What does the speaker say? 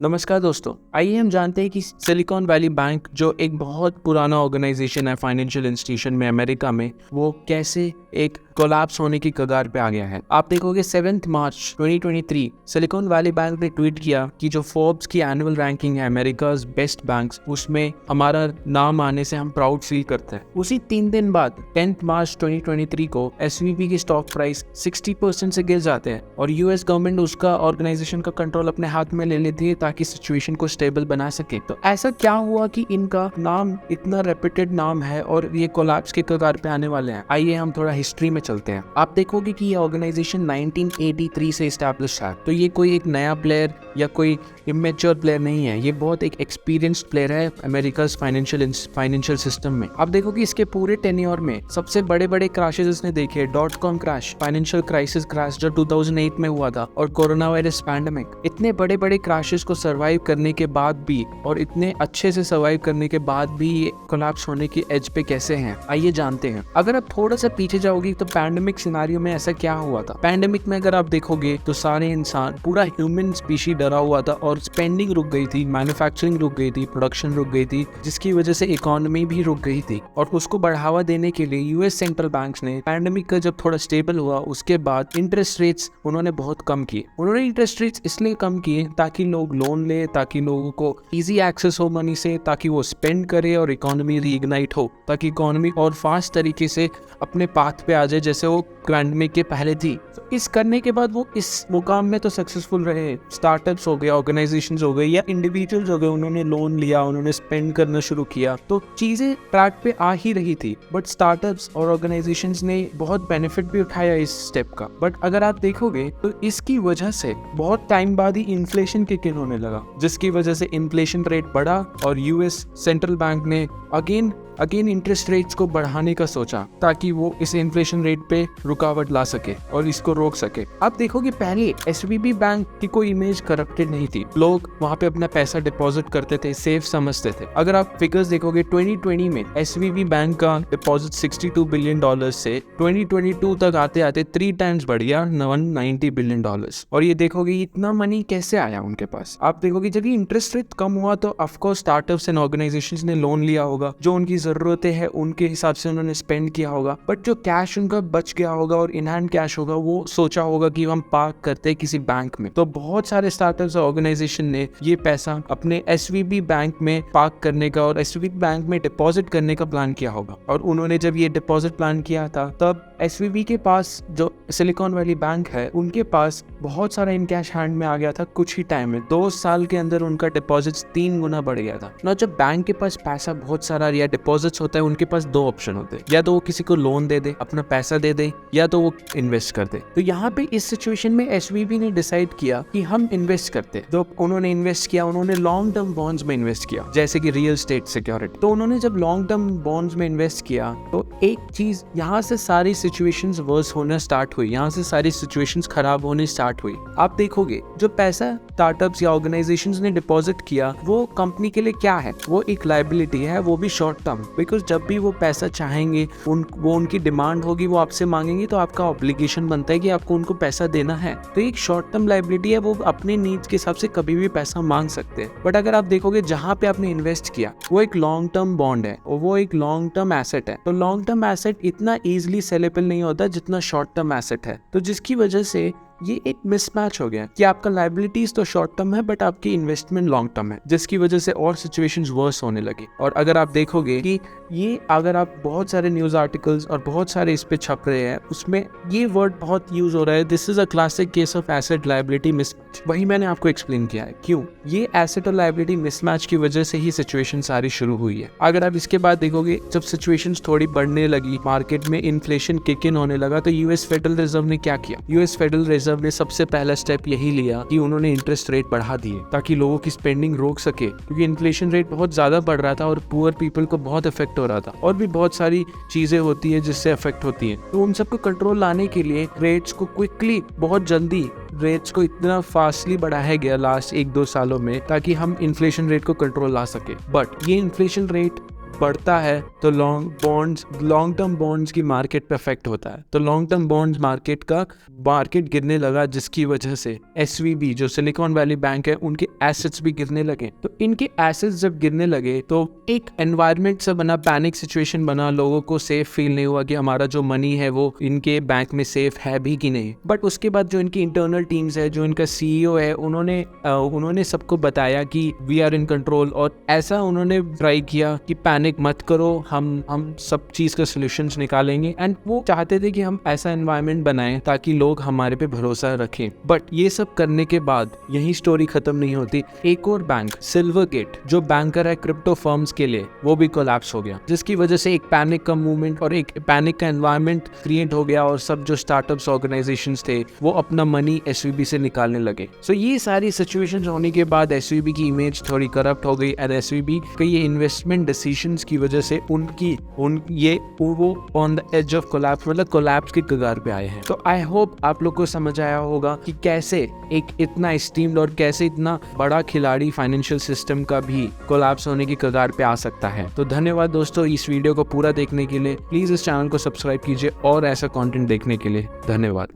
नमस्कार दोस्तों, आइए हम जानते हैं कि सिलिकॉन वैली बैंक जो एक बहुत पुराना ऑर्गेनाइजेशन है फाइनेंशियल इंस्टीट्यूशन में अमेरिका में, वो कैसे एक कोलैप्स होने की कगार पे आ गया है। आप देखोगे 7 मार्च 2023 सिलिकॉन वैली बैंक ने ट्वीट किया कि जो फोर्ब्स की एनुअल रैंकिंग है अमेरिकाज बेस्ट बैंक्स, उसमें हमारा नाम आने से हम प्राउड फील करते हैं। उसी 3 दिन बाद 10 मार्च 2023 को एसवीबी की स्टॉक प्राइस 60% से गिर जाते हैं और यूएस गवर्नमेंट उसका ऑर्गेनाइजेशन का कंट्रोल अपने हाथ में ले लेती है ताकि सिचुएशन को स्टेबल बना सके। तो ऐसा क्या हुआ कि इनका नाम इतना रेप्यूटेड नाम है और ये कोलैप्स के कगार पे आने वाले हैं। आइए हम थोड़ा हिस्ट्री में चलते हैं। आप देखोगे कि ये ऑर्गेनाइजेशन 1983 से एस्टैब्लिश है, तो ये कोई एक नया प्लेयर या कोई इमेच्योर प्लेयर नहीं है, ये बहुत एक एक्सपीरियंस्ड प्लेयर है अमेरिकाज फाइनेंशियल सिस्टम में। आप देखो कि इसके पूरे टेन्योर में सबसे बड़े बड़े क्रैशेस इसने देखे। .com crash, financial crisis crash जो 2008 में हुआ था, और कोरोना वायरस पैंडेमिक। इतने बड़े बड़े क्रैशेस को सर्वाइव करने के बाद भी और इतने अच्छे से सर्वाइव करने के बाद भी ये कोलैप्स होने की एज पे कैसे हैं, आइए जानते हैं। अगर आप थोड़ा सा पीछे जाओगे तो पैंडेमिक सिनारियो में ऐसा क्या हुआ था। पैंडेमिक में अगर आप देखोगे तो सारे इंसान, पूरा ह्यूमन स्पीशी डरा हुआ था और स्पेंडिंग रुक गई थी, मैन्युफैक्चरिंग रुक गई थी, प्रोडक्शन रुक गई थी, जिसकी वजह से इकोनॉमी भी रुक गई थी। और उसको बढ़ावा देने के लिए यूएस सेंट्रल बैंक्स ने पैंडेमिक का जब थोड़ा स्टेबल हुआ उसके बाद इंटरेस्ट रेट्स उन्होंने बहुत कम किए। उन्होंने इंटरेस्ट रेट्स इसलिए कम किए ताकि लोग लोन ले, ताकि लोगों को इजी एक्सेस हो मनी से, ताकि वो स्पेंड करे और इकोनॉमी रीइग्नाइट हो, ताकि इकोनॉमी और फास्ट तरीके से अपने पाथ पे आ जाए जैसे वो पैंडेमिक के पहले थी। तो इस करने के बाद वो इस मुकाम में तो सक्सेसफुल रहे। स्टार्टअप्स हो गए, ऑर्गेनाइजेशंस हो गए या इंडिविजुअल्स हो गए, उन्होंने लोन लिया, उन्होंने स्पेंड करना शुरू किया, तो चीजें ट्रैक पे आ ही रही थी। बट स्टार्टअप्स और ऑर्गेनाइजेशंस ने बहुत बेनिफिट भी उठाया इस स्टेप का। बट अगर आप देखोगे तो इसकी वजह से बहुत टाइम बाद ही इन्फ्लेशन किक इन होने लगा, जिसकी वजह से इन्फ्लेशन रेट बढ़ा और यूएस सेंट्रल बैंक ने अगेन इंटरेस्ट रेट्स को बढ़ाने का सोचा ताकि वो इस इन्फ्लेशन रेट पे रुकावट ला सके और इसको रोक सके। आप देखोगे पहले एसवीबी बैंक की कोई इमेज करप्टेड नहीं थी, लोग वहां पे अपना पैसा डिपॉजिट करते थे, सेफ समझते थे। अगर आप फिगर्स देखोगे 2020 में एसवीबी बैंक का डिपॉजिट $62 बिलियन से 2022 तक आते आते 3 टाइम्स बढ़ गया, $190 बिलियन। और ये देखोगे इतना मनी कैसे आया उनके पास। आप देखोगे जब ये इंटरेस्ट रेट कम हुआ तो ऑफकोर्स स्टार्टअप्स एंड ऑर्गेनाइजेशंस ने लोन लिया होगा, जो उनकी जरूरतें हैं उनके हिसाब से उन्होंने स्पेंड किया होगा। बट जो कैश उनका बच गया होगा और इन हैंड कैश होगा, वो सोचा होगा कि हम पार्क करते हैं किसी बैंक में। तो बहुत सारे स्टार्टअप्स और ऑर्गेनाइजेशन ने ये पैसा अपने एसवीबी बैंक में पार्क करने का और एसवीबी बैंक में डिपॉजिट करने का प्लान किया होगा। और उन्होंने जब ये डिपॉजिट प्लान किया था तब एसवीबी के पास, जो सिलिकॉन वैली बैंक है, उनके पास बहुत सारा इन कैश हैंड में आ गया था कुछ ही टाइम में। 2 साल के अंदर उनका डिपॉजिट 3 गुना बढ़ गया था ना। जब बैंक के पास पैसा बहुत सारा या डिपॉजिट्स होता है, उनके पास 2 ऑप्शन होते हैं, या तो वो किसी को लोन दे दे, अपना पैसा दे दे, या तो वो इन्वेस्ट कर दे। तो यहाँ पे इस सिचुएशन में एसवीबी ने डिसाइड किया कि हम इन्वेस्ट करते। तो उन्होंने इन्वेस्ट किया, उन्होंने लॉन्ग टर्म बॉन्ड्स में इन्वेस्ट किया, जैसे कि रियल स्टेट सिक्योरिटी। तो उन्होंने जब लॉन्ग टर्म बॉन्ड्स में इन्वेस्ट किया तो एक चीज, यहाँ से सारी सिचुएशंस वर्स होना स्टार्ट हुई, यहाँ से सारी सिचुएशंस खराब होने स्टार्ट हुई। आप देखोगे जो पैसा स्टार्टअप्स या ऑर्गेनाइजेशंस ने डिपॉजिट किया वो कंपनी के लिए क्या है, वो एक लायबिलिटी है, वो भी शॉर्ट टर्म। बिकॉज जब भी वो पैसा चाहेंगे, वो उनकी डिमांड होगी, वो आपसे मांगेंगे, तो आपका ऑब्लिगेशन बनता है कि आपको उनको पैसा देना है। तो एक शॉर्ट टर्म लायबिलिटी है, वो अपने नीड्स के हिसाब से कभी भी पैसा मांग सकते हैं। बट अगर आप देखोगे जहां पे आपने इन्वेस्ट किया वो एक लॉन्ग टर्म बॉन्ड है और वो एक लॉन्ग टर्म एसेट है, तो लॉन्ग टर्म एसेट इतना इजिली सेलेबल नहीं होता जितना शॉर्ट टर्म एसेट है। तो जिसकी वजह से ये एक मिसमैच हो गया कि आपका लायबिलिटीज तो शॉर्ट टर्म है बट आपकी इन्वेस्टमेंट लॉन्ग टर्म है, जिसकी वजह से और सिचुएशंस वर्स होने लगी। और अगर आप देखोगे कि ये, अगर आप बहुत सारे न्यूज आर्टिकल्स और बहुत सारे इस पे छप रहे हैं, उसमें ये वर्ड बहुत यूज हो रहा है, this is a classic case of asset liability mismatch. वही मैंने आपको एक्सप्लेन किया है क्यों ये एसेट और लायबिलिटी मिसमैच की वजह से ही सिचुएशन सारी शुरू हुई है। अगर आप इसके बाद देखोगे जब सिचुएशंस थोड़ी बढ़ने लगी, मार्केट में इन्फ्लेशन किक इन होने लगा, तो यूएस फेडरल रिजर्व ने क्या किया, यूएस फेडरल रिजर्व ने सबसे पहला स्टेप यही लिया कि उन्होंने इंटरेस्ट रेट बढ़ा दिए ताकि लोगों की स्पेंडिंग रोक सके, क्योंकि इन्फ्लेशन रेट बहुत ज्यादा बढ़ रहा था और पुअर पीपल को बहुत इफेक्ट हो रहा था। और भी बहुत सारी चीजें होती है जिससे इफेक्ट होती है। तो उन सबको कंट्रोल लाने के लिए रेट्स को क्विकली, बहुत जल्दी रेट्स को इतना फास्टली बढ़ाया गया लास्ट 1-2 सालों में ताकि हम इन्फ्लेशन रेट को कंट्रोल ला सके। बट ये इन्फ्लेशन रेट बढ़ता है तो लॉन्ग टर्म बॉन्ड्स की मार्केट पे इफेक्ट होता है। तो लॉन्ग टर्म बॉन्ड्स मार्केट गिरने लगा, जिसकी वजह से SVB जो सिलिकॉन वैली बैंक है उनके एसेट्स भी गिरने लगे। तो इनके एसेट्स जब गिरने लगे तो एक एनवायरनमेंट सा बना, पैनिक सिचुएशन बना, लोगों को सेफ फील नहीं हुआ कि हमारा जो मनी है वो इनके बैंक में सेफ है भी कि नहीं। बट उसके बाद जो इनकी इंटरनल टीम्स है, जो इनका CEO है, उन्होंने सबको बताया कि वी आर इन कंट्रोल, और ऐसा उन्होंने ट्राई किया कि पैनिक मत करो, हम सब चीज का सॉल्यूशंस निकालेंगे। एंड वो चाहते थे कि हम ऐसा एनवायरनमेंट बनाएं ताकि लोग हमारे पे भरोसा रखें। बट ये सब करने के बाद यही स्टोरी खत्म नहीं होती। एक और बैंक सिल्वरगेट जो बैंकर है क्रिप्टो फर्म्स के लिए, वो भी कोलैप्स हो गया, जिसकी वजह से एक पैनिक का मूवमेंट और एक पैनिक का एनवायरनमेंट क्रिएट हो गया, और सब जो स्टार्टअप्स ऑर्गेनाइजेशंस थे वो अपना मनी SVB से निकालने लगे। सो ये सारी सिचुएशंस होने के बाद SVB की इमेज थोड़ी करप्ट हो गई, और SVB के ये इन्वेस्टमेंट डिसीजंस की वजह से वो on the edge of collapse, मतलब कोलैप्स की कगार पे आए हैं। तो आई होप आप लोग को समझ आया होगा कि कैसे एक इतना स्टीम्ड और कैसे इतना बड़ा खिलाड़ी फाइनेंशियल सिस्टम का भी कोलैप्स होने की कगार पे आ सकता है। तो धन्यवाद दोस्तों इस वीडियो को पूरा देखने के लिए। प्लीज इस चैनल को सब्सक्राइब कीजिए और ऐसा कंटेंट देखने के लिए धन्यवाद।